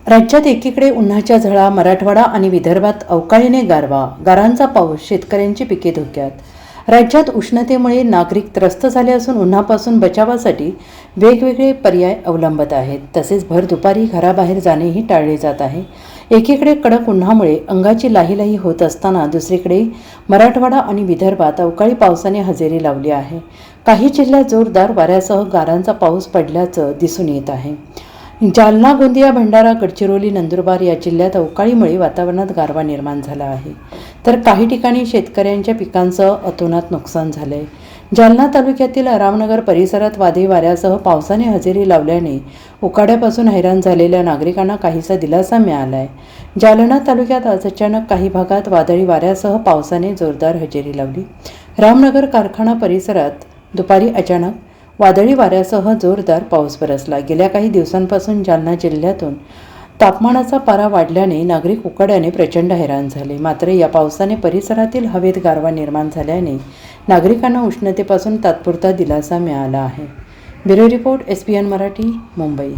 राज्यात एकीकडे उन्हाच्या झळा, मराठवाडा आणि विदर्भात अवकाळीने गारवा, गारांचा पाऊस, शेतकऱ्यांची पिके धोक्यात. राज्यात उष्णतेमुळे नागरिक त्रस्त झाले असून उन्हापासून बचावासाठी वेगवेगळे पर्याय अवलंबत आहेत. तसेच भर दुपारी घराबाहेर जाणेही टाळले जात आहे. एकीकडे कडक उन्हामुळे अंगाची लाहीलाही होत असताना दुसरीकडे मराठवाडा आणि विदर्भात अवकाळी पावसाने हजेरी लावली आहे. काही जिल्ह्यात जोरदार वाऱ्यासह गारांचा पाऊस पडल्याचं दिसून येत आहे. जालना, गोंदिया, भंडारा, गडचिरोली, नंदुरबार या जिल्ह्यात अवकाळीमुळे वातावरणात गारवा निर्माण झाला आहे. तर काही ठिकाणी शेतकऱ्यांच्या पिकांचं अतोनात नुकसान झालंय. जालना तालुक्यातील रामनगर परिसरात वादळी वाऱ्यासह पावसाने हजेरी लावल्याने उकाड्यापासून हैराण झालेल्या नागरिकांना काहीसा दिलासा मिळाला आहे. जालना तालुक्यात आज अचानक काही भागात वादळी वाऱ्यासह पावसाने जोरदार हजेरी लावली. रामनगर कारखाना परिसरात दुपारी अचानक वादळी वाऱ्यासह जोरदार पाऊस बरसला. गेल्या काही दिवसांपासून जालना जिल्ह्यातून तापमानाचा पारा वाढल्याने नागरिक उकाड्याने प्रचंड हैराण झाले. मात्र या पावसाने परिसरातील हवेत गारवा निर्माण झाल्याने नागरिकांना उष्णतेपासून तात्पुरता दिलासा मिळाला आहे. Bureau report, SPN Marathi, Mumbai.